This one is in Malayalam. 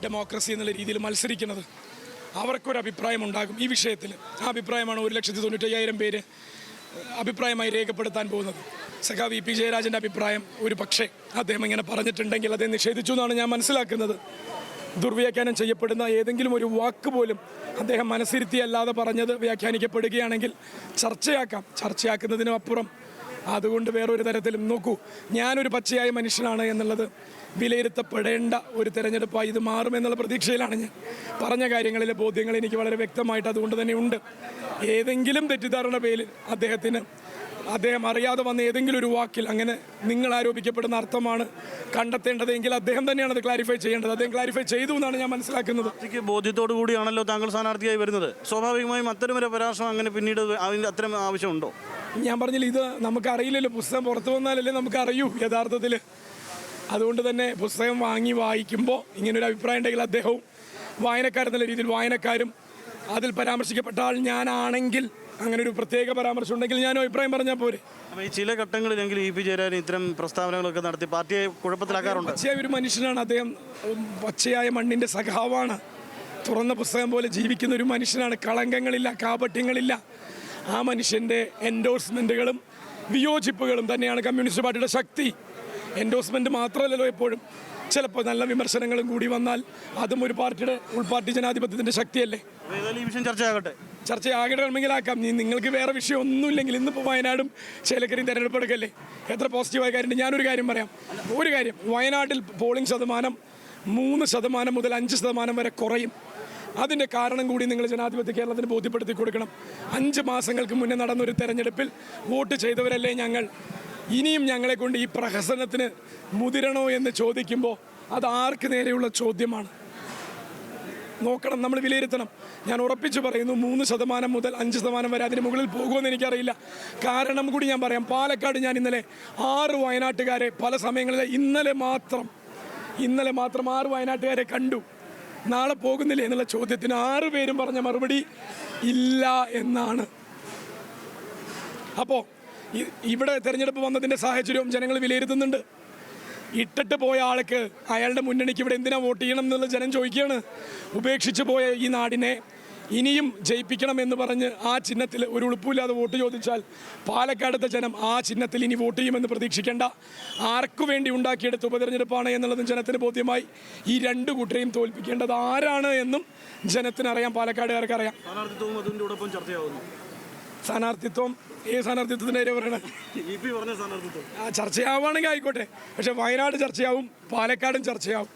ഡെമോക്രസി എന്നുള്ള രീതിയിൽ മത്സരിക്കുന്നത്. അവർക്കൊരു അഭിപ്രായം ഉണ്ടാകും ഈ വിഷയത്തിൽ. ആ അഭിപ്രായമാണ് 1,95,000 പേര് അഭിപ്രായമായി രേഖപ്പെടുത്താൻ പോകുന്നത്. സഖാവ് VP ജയരാജൻ്റെ അഭിപ്രായം ഒരു പക്ഷേ അദ്ദേഹം ഇങ്ങനെ പറഞ്ഞിട്ടുണ്ടെങ്കിൽ അദ്ദേഹം നിഷേധിച്ചു എന്നാണ് ഞാൻ മനസ്സിലാക്കുന്നത്. ദുർവ്യാഖ്യാനം ചെയ്യപ്പെടുന്ന ഏതെങ്കിലും ഒരു വാക്ക് പോലും അദ്ദേഹം മനസ്സിരുത്തിയല്ലാതെ പറഞ്ഞത് വ്യാഖ്യാനിക്കപ്പെടുകയാണെങ്കിൽ ചർച്ചയാക്കുന്നതിനും അപ്പുറം അതുകൊണ്ട് വേറൊരു തരത്തിലും നോക്കൂ, ഞാനൊരു പച്ചയായ മനുഷ്യനാണ് എന്നുള്ളത് വിലയിരുത്തപ്പെടേണ്ട ഒരു തെരഞ്ഞെടുപ്പായി ഇത് മാറുമെന്നുള്ള പ്രതീക്ഷയിലാണ് ഞാൻ. പറഞ്ഞ കാര്യങ്ങളിലെ ബോധ്യങ്ങൾ എനിക്ക് വളരെ വ്യക്തമായിട്ട് അതുകൊണ്ട് തന്നെ ഉണ്ട്. ഏതെങ്കിലും തെറ്റിദ്ധാരണ പേരിൽ അദ്ദേഹം അറിയാതെ വന്ന ഏതെങ്കിലും ഒരു വാക്കിൽ അങ്ങനെ നിങ്ങൾ ആരോപിക്കപ്പെടുന്ന അർത്ഥമാണ് കണ്ടെത്തേണ്ടതെങ്കിൽ അദ്ദേഹം തന്നെയാണ് അത് ക്ലാരിഫൈ ചെയ്യേണ്ടത്. അദ്ദേഹം ക്ലാരിഫൈ ചെയ്തു എന്നാണ് ഞാൻ മനസ്സിലാക്കുന്നത്. ബോധ്യത്തോടു കൂടിയാണല്ലോ താങ്കൾ സ്ഥാനാർത്ഥിയായി വരുന്നത്. സ്വാഭാവികമായും അത്തരം ഒരു പരാമർശം അങ്ങനെ പിന്നീട് അതിന് അത്തരം ആവശ്യമുണ്ടോ? ഞാൻ പറഞ്ഞില്ല, ഇത് നമുക്കറിയില്ലല്ലോ. പുസ്തകം പുറത്തു വന്നാലല്ലേ നമുക്കറിയൂ യഥാർത്ഥത്തിൽ. അതുകൊണ്ട് തന്നെ പുസ്തകം വാങ്ങി വായിക്കുമ്പോൾ ഇങ്ങനൊരു അഭിപ്രായം ഉണ്ടെങ്കിൽ അദ്ദേഹവും വായനക്കാരെന്നുള്ള രീതിയിൽ വായനക്കാരും അതിൽ പരാമർശിക്കപ്പെട്ട ആൾ ഞാനാണെങ്കിൽ അങ്ങനെ ഒരു പ്രത്യേക പരാമർശം ഉണ്ടെങ്കിൽ ഞാനും അഭിപ്രായം പറഞ്ഞാൽ പോരെ. ഈ ചില ഘട്ടങ്ങളിലെങ്കിൽ VP ജയരാജൻ ഇത്തരം പ്രസ്താവനകളൊക്കെ നടത്തി പാർട്ടിയെ കുഴപ്പത്തിലാക്കാറുണ്ട്. പച്ചയായ ഒരു മനുഷ്യനാണ് അദ്ദേഹം. പച്ചയായ മണ്ണിൻ്റെ സഖാവാണ്. തുറന്ന പുസ്തകം പോലെ ജീവിക്കുന്ന ഒരു മനുഷ്യനാണ്. കളങ്കങ്ങളില്ല, കാപട്യങ്ങളില്ല. ആ മനുഷ്യൻ്റെ എൻഡോഴ്സ്മെൻറ്റുകളും വിയോജിപ്പുകളും തന്നെയാണ് കമ്മ്യൂണിസ്റ്റ് പാർട്ടിയുടെ ശക്തി. എൻഡോഴ്സ്മെൻറ്റ് മാത്രമല്ലല്ലോ എപ്പോഴും. ചിലപ്പോൾ നല്ല വിമർശനങ്ങളും കൂടി വന്നാൽ അതും ഒരു പാർട്ടിയുടെ ഉൾപാർട്ടി ജനാധിപത്യത്തിൻ്റെ ശക്തിയല്ലേ. ഈ വിഷയം ചർച്ചയാകണമെങ്കിലാക്കാം. നിങ്ങൾക്ക് വേറെ വിഷയം ഒന്നുമില്ലെങ്കിൽ ഇന്നിപ്പോൾ വയനാടും ചേലക്കരയും തെരഞ്ഞെടുപ്പ് എടുക്കല്ലേ. എത്ര പോസിറ്റീവായ കാര്യമുണ്ട്. ഞാനൊരു കാര്യം പറയാം. ഒരു കാര്യം, വയനാട്ടിൽ പോളിംഗ് ശതമാനം 3% മുതൽ 5% വരെ കുറയും. അതിൻ്റെ കാരണം കൂടി നിങ്ങൾ ജനാധിപത്യ കേരളത്തിന് ബോധ്യപ്പെടുത്തി കൊടുക്കണം. 5 മാസങ്ങൾക്ക് മുന്നേ നടന്നൊരു തെരഞ്ഞെടുപ്പിൽ വോട്ട് ചെയ്തവരല്ലേ ഞങ്ങൾ. ഇനിയും ഞങ്ങളെക്കൊണ്ട് ഈ പ്രഹസനത്തിന് മുതിരണോ എന്ന് ചോദിക്കുമ്പോൾ അത് ആർക്ക് നേരെയുള്ള ചോദ്യമാണ്? നോക്കണം, നമ്മൾ വിലയിരുത്തണം. ഞാൻ ഉറപ്പിച്ച് പറയുന്നു 3% മുതൽ 5% വരെ അതിന് മുകളിൽ പോകുമെന്ന് എനിക്കറിയില്ല. കാരണം കൂടി ഞാൻ പറയാം. പാലക്കാട് ഞാൻ ഇന്നലെ 6 വയനാട്ടുകാരെ പല സമയങ്ങളിൽ ഇന്നലെ മാത്രം 6 വയനാട്ടുകാരെ കണ്ടു. നാളെ പോകുന്നില്ലേ എന്നുള്ള ചോദ്യത്തിന് 6 പേരും പറഞ്ഞ മറുപടി ഇല്ല എന്നാണ്. അപ്പോൾ ഇവിടെ തെരഞ്ഞെടുപ്പ് വന്നതിൻ്റെ സാഹചര്യവും ജനങ്ങൾ വിലയിരുത്തുന്നുണ്ട്. ഇട്ടിട്ട് പോയ ആൾക്ക് അയാളുടെ മുന്നണിക്ക് ഇവിടെ എന്തിനാ വോട്ട് ചെയ്യണം എന്നുള്ള ജനം ചോദിക്കുകയാണ്. ഉപേക്ഷിച്ച് പോയ ഈ നാടിനെ ഇനിയും ജയിപ്പിക്കണം എന്ന് പറഞ്ഞ് ആ ചിഹ്നത്തിൽ ഒരു ഉളുപ്പില്ലാതെ വോട്ട് ചോദിച്ചാൽ പാലക്കാടത്തെ ജനം ആ ചിഹ്നത്തിൽ ഇനി വോട്ട് ചെയ്യുമെന്ന് പ്രതീക്ഷിക്കേണ്ട. ആർക്കു വേണ്ടി ഉണ്ടാക്കിയെടുത്ത ഉപതെരഞ്ഞെടുപ്പാണ് എന്നുള്ളതും ജനത്തിന് ബോധ്യമായി. ഈ 2 കൂട്ടരെയും തോൽപ്പിക്കേണ്ടത് ആരാണ് എന്നും ജനത്തിനറിയാം, പാലക്കാടുകാർക്ക് അറിയാം. സ്ഥാനാർത്ഥിത്വം സ്ഥാനാർത്ഥിത്വത്തിൻ്റെ കാര്യം പറയണത് ചർച്ചയാവുകയാണെങ്കിൽ ആയിക്കോട്ടെ. പക്ഷെ വയനാട് ചർച്ചയാവും, പാലക്കാടും ചർച്ചയാവും.